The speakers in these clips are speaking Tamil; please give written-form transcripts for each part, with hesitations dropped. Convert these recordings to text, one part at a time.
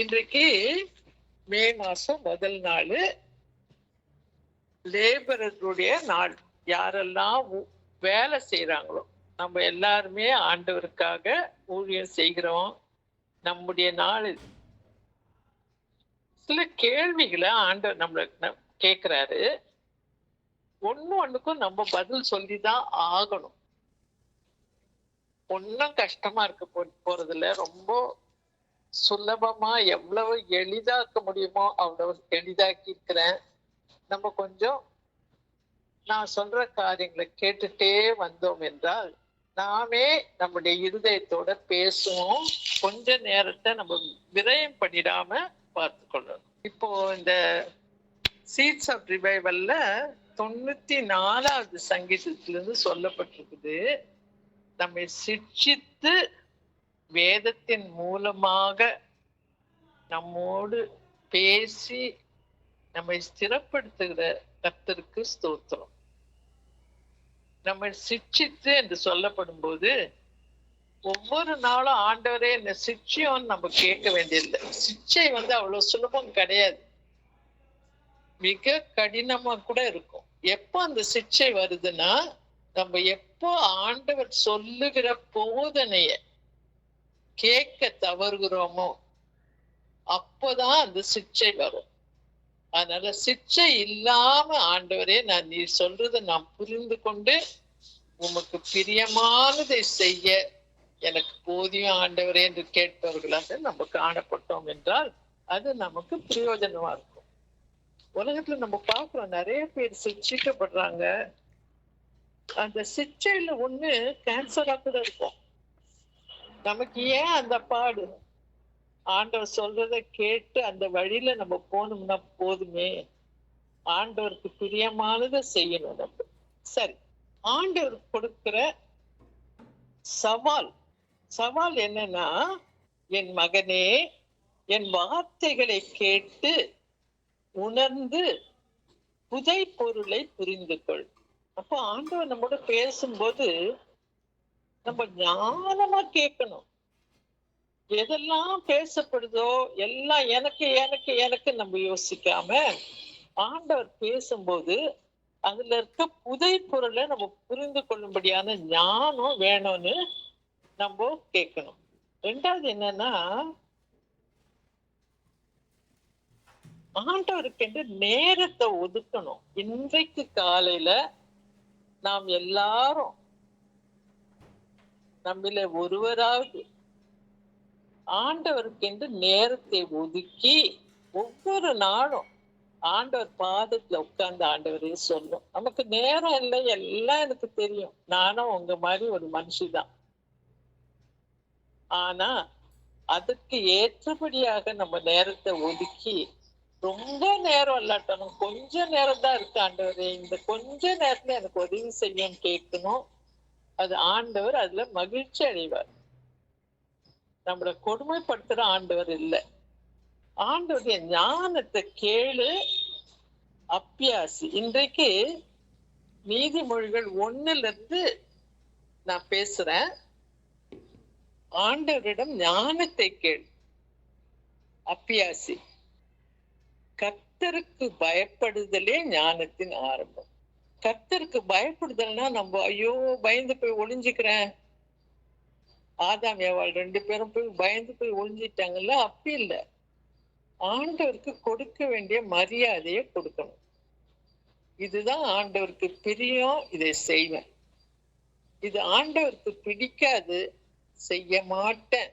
இன்றைக்கு மே மாசம் முதல் நாள், லேபரருடைய நாள். யாரெல்லாம் வேலை செய்யறாங்களோ நம்ம எல்லாருமே ஆண்டவருக்காக ஊழியம் செய்கிறோம். நம்முடைய நாள் இது. சில கேள்விகளை ஆண்டவர் நம்மள கேட்கிறாரு. ஒண்ணுக்கும் நம்ம பதில் சொல்லிதான் ஆகணும். ஒன்னும் கஷ்டமா இருக்க போறதில்ல. ரொம்ப சுலபமா எவ்வளவு எளிதாக்க முடியுமோ அவ்வளவு எளிதாக்கி இருக்கிறேன். நம்ம கொஞ்சம் நான் சொல்ற காரியங்களை கேட்டுட்டே வந்தோம் என்றால் நாமே நம்முடைய இருதயத்தோட பேசுவோம். கொஞ்ச நேரத்தை நம்ம விரயம் பண்ணிடாம பார்த்து கொள்ளணும். இப்போ இந்த சீட்ஸ் ஆஃப் ரிவைவல்ல 94வது சங்கீதத்திலிருந்து சொல்லப்பட்டிருக்குது. நம்மை சிட்சித்து வேதத்தின் மூலமாக நம்மோடு பேசி நம்மை ஸ்திரப்படுத்துகிற கர்த்தருக்கு ஸ்தோத்திரம். நம்மை சிட்சித்து என்று சொல்லப்படும் போது ஒவ்வொரு நாளும் ஆண்டவரே என்ன சிட்சையும் நம்ம கேட்க வேண்டியதில்லை. சிட்சை அவ்வளவு சுலபம் கிடையாது, மிக கடினமா கூட இருக்கும். எப்போ அந்த சிட்சை வருதுன்னா நம்ம எப்போ ஆண்டவர் சொல்லுகிற போதனைய கேட்க தவறுகிறோமோ அப்போதான் அந்த சிட்சை வரும். அதனால சிட்சை இல்லாம ஆண்டவரே நீ சொல்றதை நான் புரிந்து கொண்டு உமக்கு பிரியமானதை செய்ய எனக்கு போதியும் ஆண்டவரே என்று கேட்பவர்களாக நம்ம காணப்பட்டோம் என்றால் அது நமக்கு பிரயோஜனமா இருக்கும். உலகத்துல நம்ம பார்க்கிறோம், நிறைய பேர் சிக்ஷிக்கப்படுறாங்க. அந்த சிக்ஷையில ஒண்ணு கேன்சரா கூட இருக்கும். நமக்கு ஏன் அந்த பாடு? ஆண்டவர் சொல்றதை கேட்டு அந்த வழியில நம்ம போனோம்னா போதுமே. ஆண்டவருக்கு பிரியமானதை செய்யணும் நம்ம. சரி, ஆண்டவர் கொடுக்கிற சவால் என்னன்னா, என் மகனே என் வார்த்தைகளை கேட்டு உணர்ந்து புதை பொருளை புரிந்து கொள். அப்போ ஆண்டவர் நம்மோட பேசும்போது நம்ம ஞானமா கேட்கணும். எதெல்லாம் பேசப்படுதோ எல்லாம் எனக்கு எனக்கு எனக்கு நம்ம யோசிக்காம ஆண்டவர் பேசும்போது அதுல இருக்க புதை பொருளை நம்ம புரிந்து கொள்ளும்படியான ஞானம் வேணும்னு நம்ம கேட்கணும். ரெண்டாவது என்னன்னா, ஆண்டவருக்கு என்று நேரத்தை ஒதுக்கணும். இன்றைக்கு காலையில நாம் எல்லாரும் நம்மள ஒருவராவது ஆண்டவருக்கு என்று நேரத்தை ஒதுக்கி ஒவ்வொரு நாளும் ஆண்டவர் பாதத்துல உட்கார்ந்து ஆண்டவரே சொல்லும். நமக்கு நேரம் இல்லை, எல்லாம் எனக்கு தெரியும், நானும் உங்க மாதிரி ஒரு மனுஷிதான். ஆனா அதுக்கு ஏற்றபடியாக நம்ம நேரத்தை ஒதுக்கி, ரொம்ப நேரம் இல்லாட்டணும், கொஞ்ச நேரம் தான் இருக்கு ஆண்டவரே, இந்த கொஞ்ச நேரத்துல எனக்கு உதவி செய்யும் கேட்கணும். அது ஆண்டவர் அதுல மகிழ்ச்சி அடைவார். நம்மளை கொடுமைப்படுத்துற ஆண்டவர் இல்லை. ஆண்டவருடைய ஞானத்தை கேளு, அப்பியாசி. இன்றைக்கு நீதிமொழிகள் 1 நான் பேசுறேன். ஆண்டவரிடம் ஞானத்தை கேள், அப்பியாசி. கர்த்தருக்கு பயப்படுதலே ஞானத்தின் ஆரம்பம். கர்த்தருக்கு பயப்படுதல்னா நம்ம ஐயோ பயந்து போய் ஒளிஞ்சுக்கிறேன். ஆதாம் ஏவாள் 2 பேரும் போய் பயந்து போய் ஒளிஞ்சிட்டாங்கல்ல, அப்படி இல்லை. ஆண்டவருக்கு கொடுக்க வேண்டிய மரியாதையை கொடுக்கணும். இதுதான் ஆண்டவருக்கு பிரியம், இதை செய்வேன். இது ஆண்டவருக்கு பிடிக்காது, செய்ய மாட்டேன்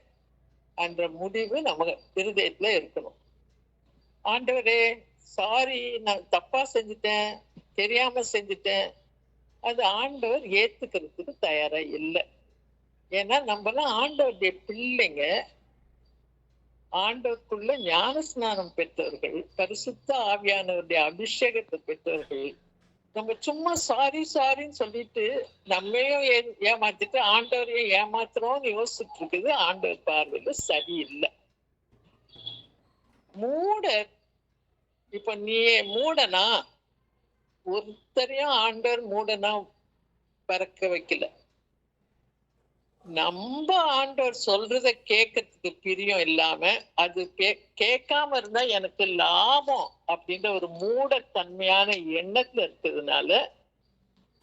என்ற முடிவு நம்ம இருதயத்துல இருக்கணும். ஆண்டவரே சாரி, நான் தப்பா செஞ்சுட்டேன், தெரியாம செஞ்சுட்டேன், அது ஆண்டவர் ஏத்துக்கிறதுக்கு தயாரா இல்லை. ஏன்னா நம்மலாம் ஆண்டவருடைய பிள்ளைங்க, ஆண்டவருக்குள்ள ஞான ஸ்நானம் பெற்றவர்கள், பரிசுத்த ஆவியானவருடைய அபிஷேகத்தை பெற்றவர்கள். நம்ம சும்மா சாரி சாரின்னு சொல்லிட்டு நம்மையும் ஏமாத்திட்டு ஆண்டவரையும் ஏமாத்துறோம்னு யோசிச்சுட்டு இருக்குது ஆண்டவர் பார்வையில சரியில்லை. இப்ப நீ மூடனா, ஒருத்தரையும் ஆண்டவர் மூடனா பறக்க வைக்கல. நம்ம ஆண்டவர் சொல்றத கேட்கறதுக்கு பிரியம் இல்லாம அது கேட்காம இருந்தா எனக்கு லாபம் அப்படின்ற ஒரு மூடத்தன்மையான எண்ணத்துல இருக்கிறதுனால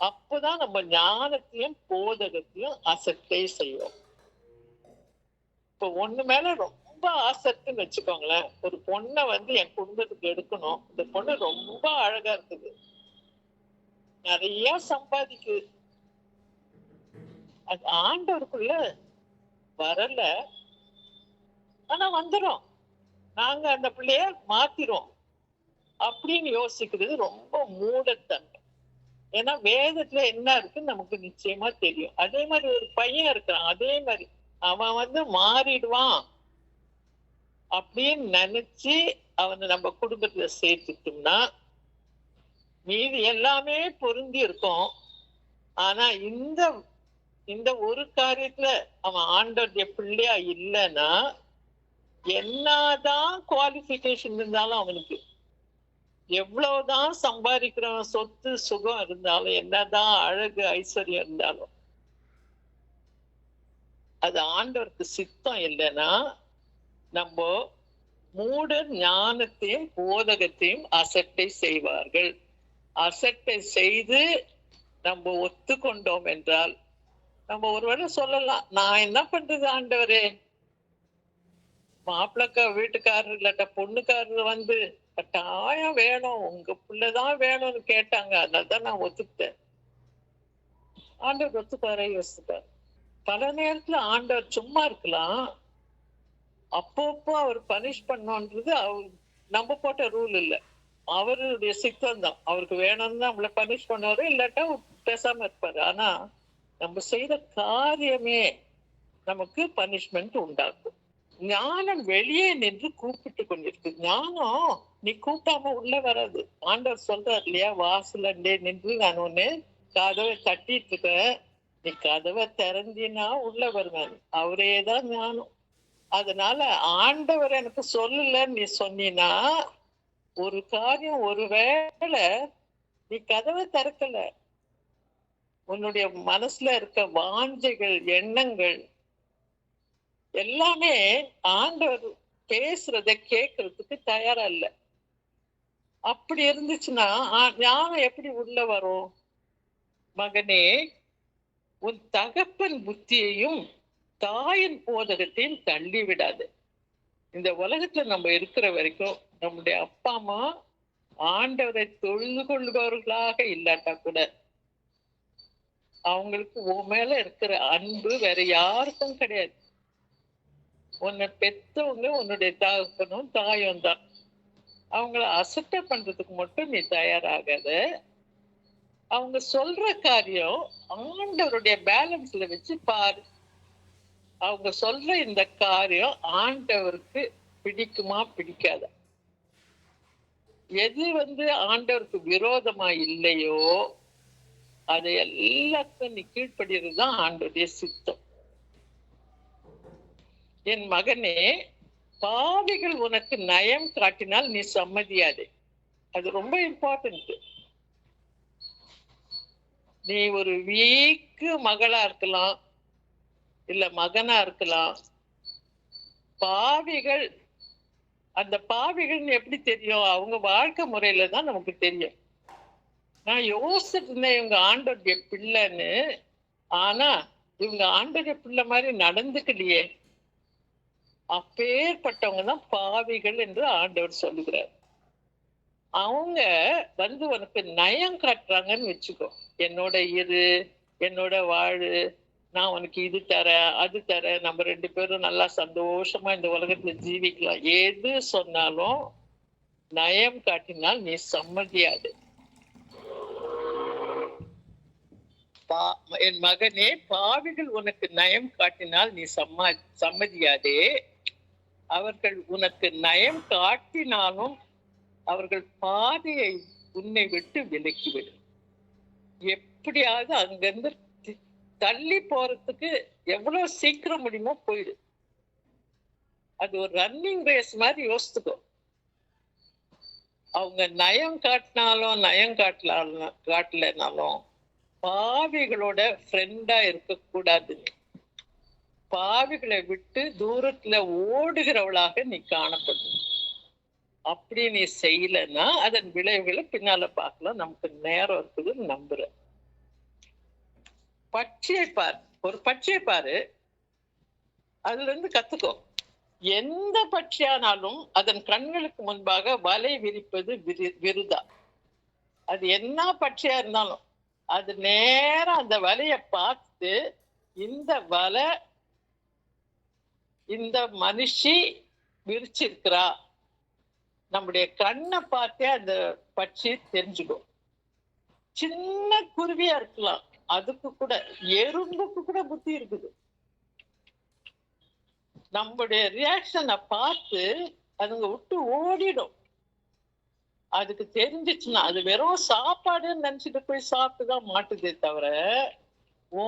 அப்பதான் நம்ம ஞானத்தையும் போதகத்தையும் அசட்டை செய்வோம். இப்ப ஒண்ணு மேல ரொம்ப ஆசக்தின்னு வச்சுக்கோங்களேன். ஒரு பொண்ணை என் குடும்பத்துக்கு எடுக்கணும், இந்த பொண்ணு ரொம்ப அழகா இருக்குது, நிறைய சம்பாதிக்குது, அது ஆண்டவருக்குள்ள வரல, ஆனா வந்துடும், நாங்க அந்த பிள்ளைய மாத்திரும் அப்படின்னு யோசிக்கிறது ரொம்ப மூடத்தன்மை. ஏன்னா வேதத்துல என்ன இருக்குன்னு நமக்கு நிச்சயமா தெரியும். அதே மாதிரி ஒரு பையன் இருக்கிறான், அதே மாதிரி அவன் மாறிடுவான் அப்படின்னு நினைச்சு அவனை நம்ம குடும்பத்துல சேர்த்துட்டோம்னா மீதி எல்லாமே பொருந்தி இருக்கும். ஆனா இந்த இந்த ஒரு காரியத்துல அவன் ஆண்டவருடைய பிள்ளையா இல்லைன்னா என்னதான் குவாலிபிகேஷன் இருந்தாலும், அவனுக்கு எவ்வளவுதான் சம்பாதிக்கிறவன் சொத்து சுகம் இருந்தாலும், என்னதான் அழகு ஐஸ்வர்யம் இருந்தாலும், அது ஆண்டவருக்கு சித்தம் இல்லைன்னா நம்ம மூட ஞானத்தையும் போதகத்தையும் அசட்டை செய்வார்கள். அசட்டை செய்து நம்ம ஒத்துக்கொண்டோம் என்றால் நம்ம ஒருவேளை சொல்லலாம், நான் என்ன பண்றது ஆண்டவரே, மாப்பிள்ளக்க வீட்டுக்காரர் இல்லாட்ட பொண்ணுக்காரர் கட்டாயம் வேணும், உங்க பிள்ளைதான் வேணும்னு கேட்டாங்க, அதனால்தான் நான் ஒத்துக்கிட்டேன். ஆண்டவர் ஒத்துக்கார யோசிப்பார். பல நேரத்துல ஆண்டவர் சும்மா இருக்கலாம், அப்பப்போ அவர் பனிஷ் பண்ணோன்றது அவர் நம்ம போட்ட ரூல் இல்லை, அவருடைய சித்தம் தான். அவருக்கு வேணும்னு தான் நம்மளை பனிஷ் பண்ணுவாரு, இல்லாட்டா பேசாம இருப்பாரு. ஆனா நம்ம செய்த காரியமே நமக்கு பனிஷ்மெண்ட் உண்டாக்கும். ஞானம் வெளியே நின்று கூப்பிட்டு கொண்டிருக்கு. ஞானம் நீ கூப்பிட்டாம உள்ள வராது. ஆண்டவர் சொல்றாரு இல்லையா, வாசலண்டே நின்று நான் ஒண்ணு கதவை தட்டிட்டு இருக்கேன், நீ கதவை திறந்தினா உள்ள வருவேன். அவரேதான் ஞானம். அதனால ஆண்டவர் எனக்கு சொல்லல நீ சொன்னா ஒரு காரியம், ஒருவேளை நீ கதவை திறக்கல, உன்னுடைய மனசுல இருக்க வாஞ்சைகள் எண்ணங்கள் எல்லாமே ஆண்டவர் பேசுறத கேட்கறதுக்கு தயாரா இல்ல. அப்படி இருந்துச்சுன்னா ஞானம் எப்படி உள்ள வரும்? மகனே, உன் தகப்பன் புத்தியையும் தாயின் போதகத்தையும் தள்ளி விடாது. இந்த உலகத்துல நம்ம இருக்கிற வரைக்கும் நம்முடைய அப்பா அம்மா ஆண்டவரை தொழுது கொள்பவர்களாக இல்லாட்டா கூட அவங்களுக்கு உன் மேல இருக்கிற அன்பு வேற யாருக்கும் கிடையாது. உன்னை பெற்றவங்க உன்னுடைய தகப்பனும் தாயும் தான். அவங்கள அசட்டை பண்றதுக்கு மட்டும் நீ தயாராகாத. அவங்க சொல்ற காரியம் ஆண்டவருடைய பேலன்ஸ்ல வச்சு பாரு. அவங்க சொல்ற இந்த காரியம் ஆண்டவருக்கு பிடிக்குமா பிடிக்காத, எது ஆண்டவருக்கு விரோதமா இல்லையோ அதை எல்லாத்தையும் நீ கீழ்ப்படுறதுதான் ஆண்டவருடைய சித்தம். என் மகனே, பாவிகள் உனக்கு நயம் காட்டினால் நீ சம்மதியாதே. அது ரொம்ப இம்பார்ட்டன்ட். நீ ஒரு வீக்கு மகளா இருக்கலாம், இல்ல மகனா இருக்கலாம். பாவிகள், அந்த பாவிகள் எப்படி தெரியும்? அவங்க வாழ்க்கை முறையில தான் நமக்கு தெரியும். நான் யோசிச்சுட்டு இருந்தேன் இவங்க ஆண்டோடைய பிள்ளைன்னு, ஆனா இவங்க ஆண்டோடைய பிள்ளை மாதிரி நடந்துக்கலையே, அப்பேற்பட்டவங்க தான் பாவிகள் என்று ஆண்டவர் சொல்லுகிறார். அவங்க உனக்கு நயம் காட்டுறாங்கன்னு வச்சுக்கோ, என்னோட இரு, என்னோட வாழு, நான் உனக்கு இது தரேன் அது தரேன், நம்ம ரெண்டு பேரும் நல்லா சந்தோஷமா இந்த உலகத்துல ஜீவிக்கலாம், எது சொன்னாலும் நயம் காட்டினால் நீ சம்மதியாது. என் மகனே, பாவிகள் உனக்கு நயம் காட்டினால் நீ சம்மதியாதே. அவர்கள் உனக்கு நயம் காட்டினாலும் அவர்கள் பாதையை உன்னை விட்டு விலக்கிவிடும். எப்படியாவது அங்கிருந்து தள்ளி போறதுக்கு எவ்வளவு சீக்கிரம் முடியுமோ போயிடு. அது ஒரு ரன்னிங் ரேஸ் மாதிரி யோசித்துக்கோ. அவங்க நயம் காட்டினாலும் நயம் காட்டலனாலும் பாவிகளோட ஃப்ரெண்டா இருக்க கூடாது. பாவிகளை விட்டு தூரத்துல ஓடுகிறவளாக நீ காணப்படும். அப்படி நீ செய்யலன்னா அதன் விளைவுகளை பின்னால பார்க்கலாம். நமக்கு நேரம் இருக்குதுன்னு நம்புறேன். பட்சியை பாரு, ஒரு பட்சியை பாரு, அதுல இருந்து கத்துக்கோ. எந்த பட்சியானாலும் அதன் கண்களுக்கு முன்பாக வலை விரிப்பது விருதா. அது என்ன பட்சியா இருந்தாலும் அது நேரம் அந்த வலைய பார்த்து, இந்த வலை இந்த மனுஷி விரிச்சிருக்கிறா, நம்முடைய கண்ணை பார்த்தே அந்த பட்சி தெரிஞ்சுக்கும். சின்ன குருவியா இருக்கலாம், அதுக்கு கூட, எறும்புக்கு கூட புத்தி இருக்குது. நம்முடைய ரியாக்ஷனை பார்த்து அதுங்க விட்டு ஓடிடும். அதுக்கு தெரிஞ்சிச்சுன்னா அது வெறும் சாப்பாடுன்னு நினைச்சிட்டு போய் சாப்பிட்டுதான் மாட்டுதே தவிர, ஓ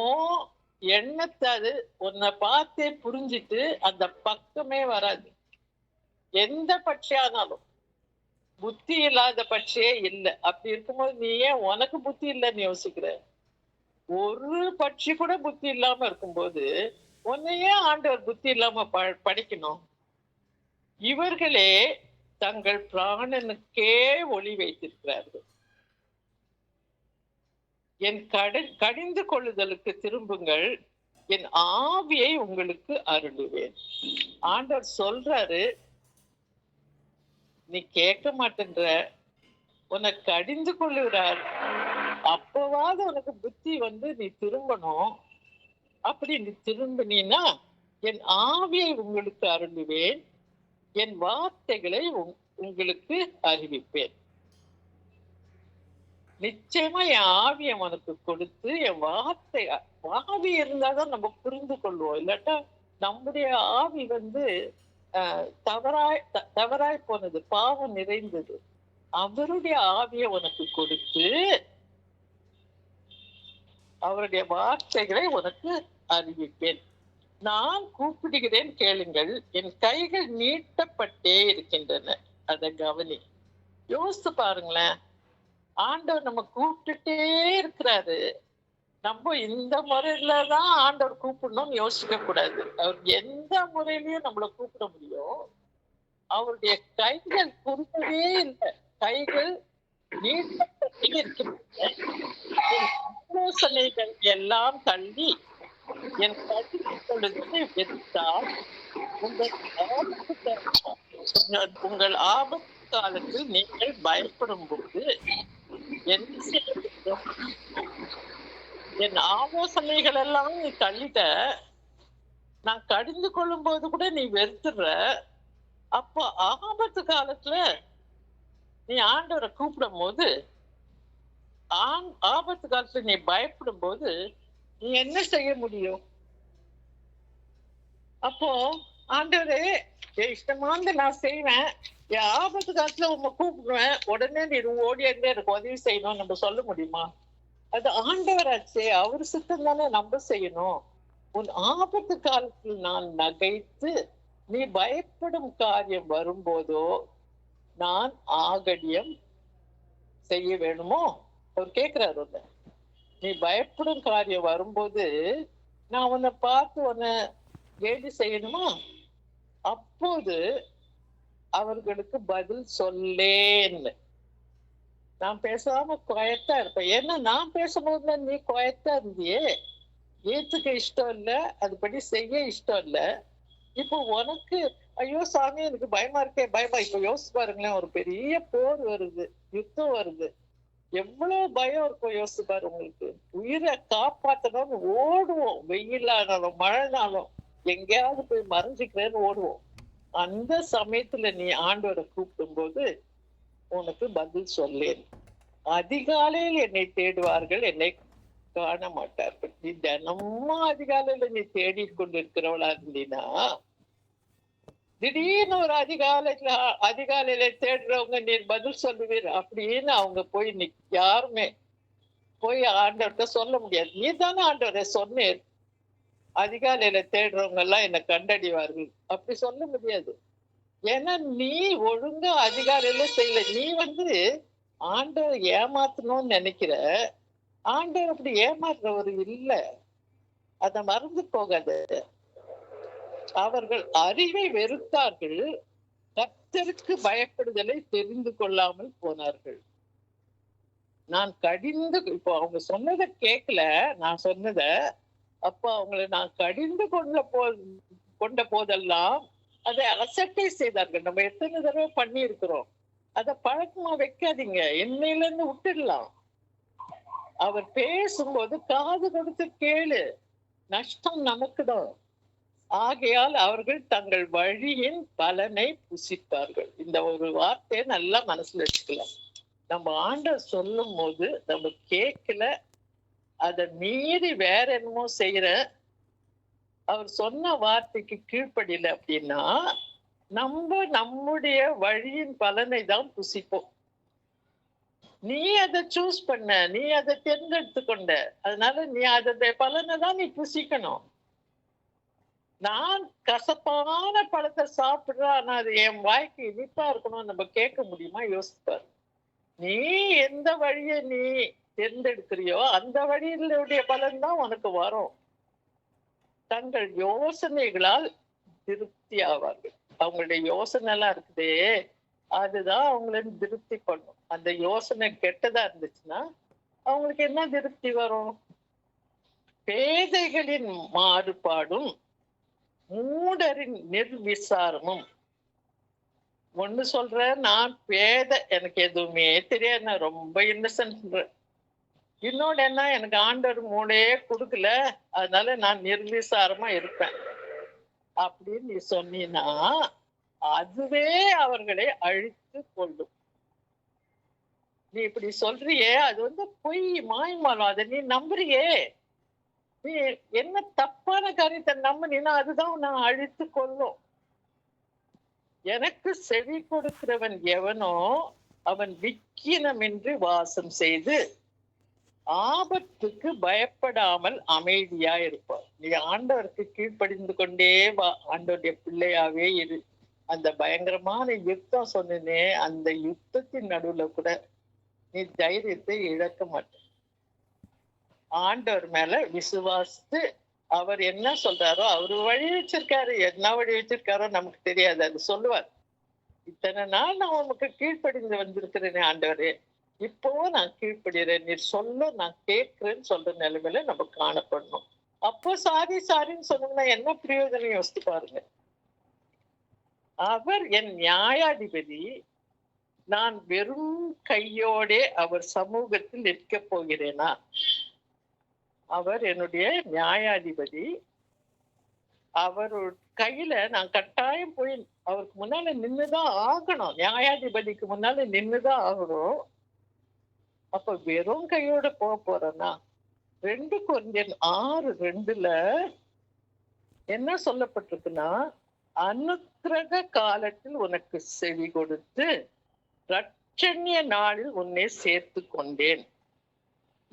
எண்ணத்தை அது உன்னை பார்த்தே புரிஞ்சிட்டு அந்த பக்கமே வராது. எந்த பட்சியானாலும் புத்தி இல்லாத பட்சியே இல்லை. அப்படி இருக்கும்போது நீ ஏன் உனக்கு புத்தி இல்லைன்னு யோசிக்கிற? ஒரு பட்சி கூட புத்தி இல்லாம இருக்கும்போது உன்னையே ஆண்டவர் புத்தி இல்லாம படிக்கணும். இவர்களே தங்கள் பிராணனுக்கே ஒளி வைத்திருக்கிறார்கள். என் கடிந்து கொள்ளுதலுக்கு திரும்புங்கள், என் ஆவியை உங்களுக்கு அருளுவேன். ஆண்டவர் சொல்றாரு, நீ கேட்க மாட்டேன்ற, உனக்கு கடிந்து கொள்ளுகிறார். அப்பவாது உனக்கு புத்தி வந்து நீ திரும்பணும். அப்படி நீ திரும்பினா என் ஆவியை உங்களுக்கு அருளுவேன், என் வார்த்தைகளை உங்களுக்கு அறிவிப்பேன். நிச்சயமா என் ஆவியை உனக்கு கொடுத்து என் வார்த்தை, ஆவி இருந்தாதான் நம்ம புரிந்து கொள்வோம். இல்லாட்டா நம்முடைய ஆவி வந்து தவறாய் போனது, பாவம் நிறைந்தது. அவருடைய ஆவியை உனக்கு கொடுத்து அவருடைய வார்த்தைகளை உனக்கு அறிவிப்பேன். நான் கூப்பிடுகிறேன், கேளுங்கள், என் கைகள் நீட்டப்பட்டே இருக்கின்றன. அதை கவனி, யோசித்து பாருங்களேன். ஆண்டவர் நம்ம கூப்பிட்டுட்டே இருக்கிறாரு. நம்ம இந்த முறையிலதான் ஆண்டவர் கூப்பிடணும்னு யோசிக்க கூடாது. அவர் எந்த முறையிலயும் நம்மளை கூப்பிட முடியும். அவருடைய கைகள் குறுக்கவே இல்லை, கைகள் நீட்டப்பட்டே இருக்கின்றன. ஆலோசனைகள் எல்லாம் தள்ளி என் கடிந்து வெறுத்தால் உங்கள் ஆபத்து காலத்தில் நீங்கள் பயப்படும் போது என்ன செய்ய வேண்டும்? என் ஆலோசனைகள் எல்லாம் நீ தள்ளிட்ட, நான் கடிந்து கொள்ளும் போது கூட நீ வெறுத்துற. அப்போ ஆபத்து காலத்துல நீ ஆண்டவரை கூப்பிடும் போது, ஆபத்து காலத்துல நீ பயப்படும் போது நீ என்ன செய்ய முடியும்? அப்போ ஆண்டவரே, இஷ்டமானது நான் செய்வேன், என் ஆபத்து காலத்துல உங்க கூப்பிடுவேன், உடனே நீ ஓடியாண்டே எனக்கு உதவி செய்யணும் நம்ம சொல்ல முடியுமா? அது ஆண்டவராச்சே, அவர் சித்தம் தானே நம்ம செய்யணும். உன் ஆபத்து காலத்தில் நான் நகைத்து நீ பயப்படும் காரியம் வரும்போதோ நான் ஆகடியம் செய்ய வேணுமோ? அவர் கேட்கிறாரு, நீ பயப்படும் காரியம் வரும்போது நான் உன்னை பார்த்து உன்னை கேலி செய்யணுமா? அப்போது அவர்களுக்கு பதில் சொல்லேன்னு. நான் பேசாம குயத்தா இருப்பேன். ஏன்னா நான் பேசும்போது நீ குயத்தா இருந்தியே, ஏத்துக்க இஷ்டம் இல்லை, அதுபடி செய்ய இஷ்டம் இல்லை. இப்போ உனக்கு ஐயோ சாமி எனக்கு பயமா இருக்கே, பயமா. இப்ப யோசிச்சு பாருங்களேன், ஒரு பெரிய போர் வருது, யுத்தம் வருது, எவ்வளவு பயம் இருக்கும் யோசிச்சு பாரு. உங்களுக்கு உயிரை காப்பாற்றணும்னு ஓடுவோம், வெயிலானாலும் மழைனாலும் எங்கேயாவது போய் மறைஞ்சிக்கிறேன்னு ஓடுவோம். அந்த சமயத்துல நீ ஆண்டவரை கூப்பிடும் போது உனக்கு பதில் சொல்லேன். அதிகாலையில் என்னை தேடுவார்கள், என்னை காண மாட்டார்கள். நீ தினமும் அதிகாலையில நீ தேடி கொண்டு இருக்கிறவளா இருந்தீனா, திடீர்னு ஒரு அதிகாலையில தேடுறவங்க நீ பதில் சொல்லுவீர் அப்படின்னு அவங்க போய் யாருமே போய் ஆண்டவர்கிட்ட சொல்ல முடியாது. நீ தானே ஆண்டவரை சொன்னேன், அதிகாலையில தேடுறவங்க எல்லாம் என்னை கண்டடிவார்கள், அப்படி சொல்ல முடியாது. ஏன்னா நீ ஒழுங்கா அதிகாலையில செய்யல. நீ வந்து ஆண்டவர் ஏமாத்தணும்னு நினைக்கிற. ஆண்டவர் அப்படி ஏமாத்துறவர் இல்ல, அத மறந்து போகாது. அவர்கள் அறிவை வெறுத்தார்கள், கர்த்தருக்கு பயப்படுதலை தெரிந்து கொள்ளாமல் போனார்கள். நான் கடிந்து இப்போ அவங்க சொன்னதை கேட்கல, நான் சொன்னத. அப்ப அவங்களை நான் கடிந்து கொண்ட போதெல்லாம் அதை அசட்டை செய்தார்கள். நம்ம எத்தனை தடவை பண்ணி இருக்கிறோம். அதை பழக்கமா வைக்காதீங்க, என்னையில இருந்து விட்டுடலாம். அவர் பேசும்போது காது கொடுத்து கேளு, நஷ்டம் நமக்குதான். ஆகையால் அவர்கள் தங்கள் வழியின் பலனை புசிப்பார்கள். இந்த ஒரு வார்த்தையை நல்லா மனசுல வச்சுக்கலாம். நம்ம ஆண்டவர் சொல்லும் போது நம்ம கேட்கல, அதை மீறி வேற என்னமோ செய்யற, அவர் சொன்ன வார்த்தைக்கு கீழ்ப்படியல அப்படின்னா நம்முடைய வழியின் பலனை தான் புசிப்போம். நீ அதை சூஸ் பண்ண, நீ அதை தேர்ந்தெடுத்து கொண்ட, அதனால நீ அதோட பலனை தான் நீ புசிக்கணும். நான் கசப்பான பழத்தை சாப்பிடுறேன், ஆனா அது என் வாய்க்கு இனிப்பா இருக்கணும் நம்ம கேட்க முடியுமா? யோசிப்பார். நீ எந்த வழியை நீ தேர்ந்தெடுக்கிறியோ அந்த வழியினுடைய பலன் தான் உனக்கு வரும். தங்கள் யோசனைகளால் திருப்தி ஆவார்கள். அவங்களுடைய யோசனை எல்லாம் இருக்குதே, அதுதான் அவங்கள திருப்தி பண்ணும். அந்த யோசனை கெட்டதா இருந்துச்சுன்னா அவங்களுக்கு என்ன திருப்தி வரும்? பேதைகளின் மாறுபாடும் மூடரின் நிர்விசாரமும். ஒண்ணு சொல்றேன், நான் பேதை, எனக்கு எதுவுமே தெரியாது, நான் ரொம்ப இன்னசென்ட். இன்னொன்னு என்ன, எனக்கு ஆண்டவர் மூளையே கொடுக்கல, அதனால நான் நிர்விசாரமா இருப்பேன் அப்படின்னு நீ சொன்னீன்னா அதுவே அவர்களை அழித்து கொள்ளும். நீ இப்படி சொல்றியே, அது பொய், மாய்மாலம். அதை நீ நம்புறியே, நீ என்ன தப்பான காரியத்தை நம்பினா அதுதான் நான் அழித்து கொள்ளும். எனக்கு செவி கொடுக்கிறவன் எவனோ அவன் விக்கினமின்றி வாசம் செய்து ஆபத்துக்கு பயப்படாமல் அமைதியா இருப்பான். நீ ஆண்டவருக்கு கீழ்ப்படிந்து கொண்டே வா, ஆண்டவருடைய பிள்ளையாவே இரு. அந்த பயங்கரமான யுத்தம் சொன்னே, அந்த யுத்தத்தின் நடுவுல கூட நீ தைரியத்தை இழக்க மாட்ட. ஆண்டவர் மேல விசுவாசித்து அவர் என்ன சொல்றாரோ, அவரு வழி வச்சிருக்காரு. என்ன வழி வச்சிருக்காரோ நமக்கு தெரியாது, அது சொல்லுவார். இத்தனை நாள் நான் உனக்கு கீழ்ப்படிந்து வந்திருக்கிறேனே ஆண்டவரே, இப்பவும் நான் கீழ்ப்படுகிறேன், நீ சொல்ல நான் கேட்கிறேன்னு சொல்ற நிலைமையில நம்ம காணப்படணும். அப்போ சாரின்னு சொன்னோம்னா என்ன பிரயோஜனம் யோசித்து பாருங்க. அவர் என் நியாயாதிபதி, நான் வெறும் கையோடே அவர் சமூகத்தில் நிற்க போகிறேனா? அவர் என்னுடைய நியாயாதிபதி, அவர் கையில நான் கட்டாயம் போய் அவருக்கு முன்னால நின்னுதான் ஆகணும். நியாயாதிபதிக்கு முன்னால நின்னுதான் ஆகணும். அப்ப வெறும் கையோட போறேன்னா, 2 கொரிந்தியர் 6:2 என்ன சொல்லப்பட்டிருக்குன்னா, அனுக்கிரக காலத்தில் உனக்கு செவி கொடுத்து ரட்சணிய நாளில் உன்னை சேர்த்து கொண்டேன்.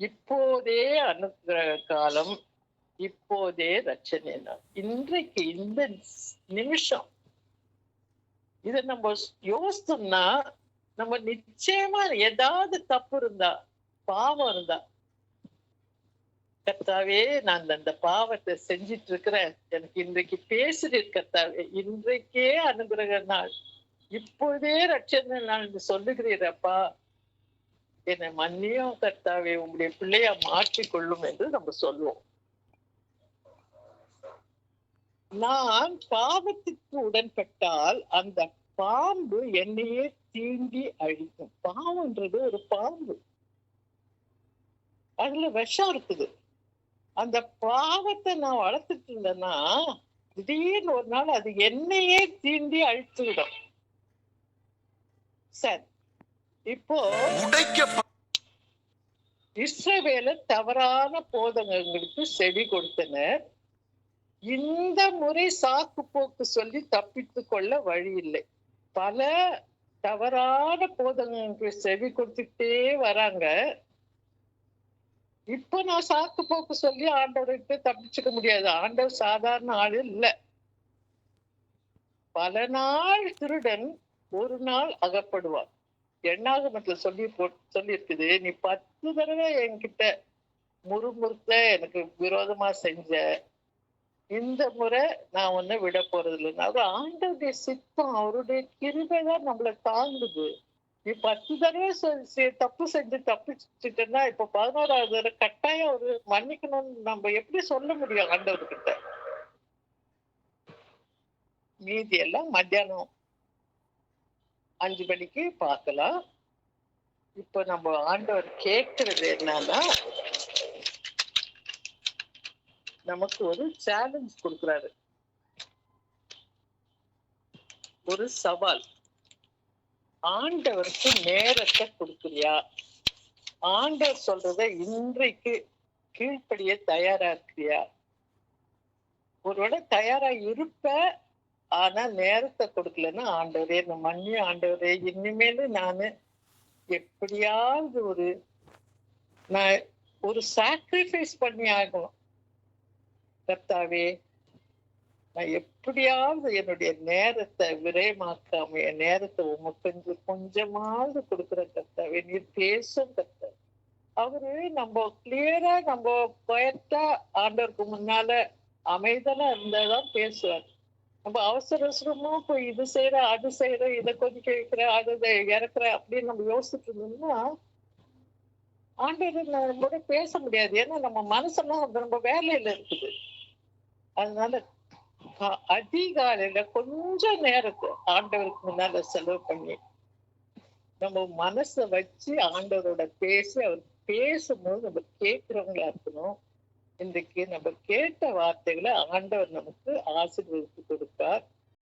இப்போதே அனுக்கிரக காலம், இப்போதே ரட்சணிய நாள். இன்றைக்கு இந்த நிமிஷம் இதை நம்ம யோசிச்சோம்னா, நம்ம நிச்சயமா ஏதாவது தப்பு இருந்தா, பாவம் இருந்தா, கர்த்தாவே நான் அந்த பாவத்தை செஞ்சிட்டு இருக்கிறேன், எனக்கு இன்றைக்கு பேசுறீர் கர்த்தாவே, இன்றைக்கே அனுகிரக நாள், இப்போதே ரட்சண நாள் சொல்லுகிறீரப்பா, என்னை மன்னியும் கர்த்தாவே, உங்களுடைய பிள்ளையா மாற்றிக்கொள்ளும் என்று நம்ம சொல்லுவோம். நான் பாவத்திற்கு உடன்பட்டால் அந்த பாம்பு என்னையே தீண்டி அழிக்கும். பாவம்ன்றது ஒரு பாம்பு, அதுல விஷம் இருக்குது. அந்த பாவத்தை நான் வளர்த்துட்டு இருந்தேன்னா திடீர்னு ஒரு நாள் அது என்னையே தீண்டி அழித்துவிடும். சரி, இப்போ இஸ்ரவேலர் தவறான போதகங்களுக்கு செவி கொடுத்தனர். இந்த முறை சாக்கு போக்கு சொல்லி தப்பித்துக் கொள்ள வழி இல்லை. பல தவறான போதகங்களுக்கு செவி கொடுத்துட்டே வராங்க. இப்ப நான் சாக்கு போக்கு சொல்லி ஆண்டவர்கிட்ட தப்பிச்சுக்க முடியாது. ஆண்டவர் சாதாரண ஆளு இல்ல. பல நாள் திருடன் ஒரு நாள் அகப்படுவான். எண்ணாகமத்துல சொல்லி இருக்குது, நீ 10 தடவை என்கிட்ட முறுமுறுத்த எனக்கு விரோதமா செஞ்ச, இந்த முறை நான் ஒண்ணு விட போறது இல்லைன்னு. அது ஆண்டவருடைய சித்தம், அவருடைய கிருபை தான் நம்மள தாங்குது. நீ 10 தடவை தப்பு செஞ்சு தப்பிச்சுட்டேன்னா, இப்ப 11வது தடவை கட்டாயம் ஒரு மன்னிக்கணும்னு நம்ம எப்படி சொல்ல முடியும் ஆண்டவர்கிட்ட? மீதி எல்லாம் மத்தியானம் 5 மணிக்கு பார்க்கலாம். இப்ப நம்ம ஆண்டவர் கேட்கிறது என்னன்னா, நமக்கு ஒரு சேலஞ்ச் கொடுக்குறாரு. ஒரு சவால். ஆண்டவருக்கு நேரத்தை கொடுக்குறியா? ஆண்டவர் சொல்றத இன்றைக்கு கீழ்ப்படிய தயாரா இருக்கிறியா? ஒருவேளை தயாரா இருப்ப, ஆனா நேரத்தை கொடுக்கலன்னா, ஆண்டவரே இந்த மன்னி ஆண்டவரே, இனிமேலு நானு எப்படியாவது நான் ஒரு சாக்ரிஃபைஸ் பண்ணி ஆகணும். கர்த்தாவே, நான் எப்படியாவது என்னுடைய நேரத்தை விரயமாக்காம என் நேரத்தை உமக்கு கொஞ்சமாவது கொடுக்குற கர்த்தாவே, நீர் பேசும் கர்த்தாவே. அவரு நம்ம கிளியரா நம்ம குவைட்டா ஆண்டவருக்கு முன்னால அமைதலா இருந்தாதான் பேசுவார். நம்ம அவசர அவசரமா போய் இது செய்யற அது செய்யற இதை கொஞ்சம் கேட்கிற அது இறக்குற அப்படின்னு நம்ம யோசிச்சுட்டு இருந்தோம்னா ஆண்டவர் நம்மளோட பேச முடியாது. ஏன்னா நம்ம மனசெல்லாம் நம்ம வேலையில இருக்குது. அதனால அதிகாலையில கொஞ்ச நேரத்தை ஆண்டவருக்கு முன்னால செலவு பண்ணி நம்ம மனசை வச்சு ஆண்டவரோட பேசி அவர் பேசும்போது நம்ம கேட்கிறவங்களா இருக்கணும். இன்றைக்கு நம்ம கேட்ட வார்த்தைகளை ஆண்டவர் நமக்கு ஆசீர்வதித்து கொடுப்பார்.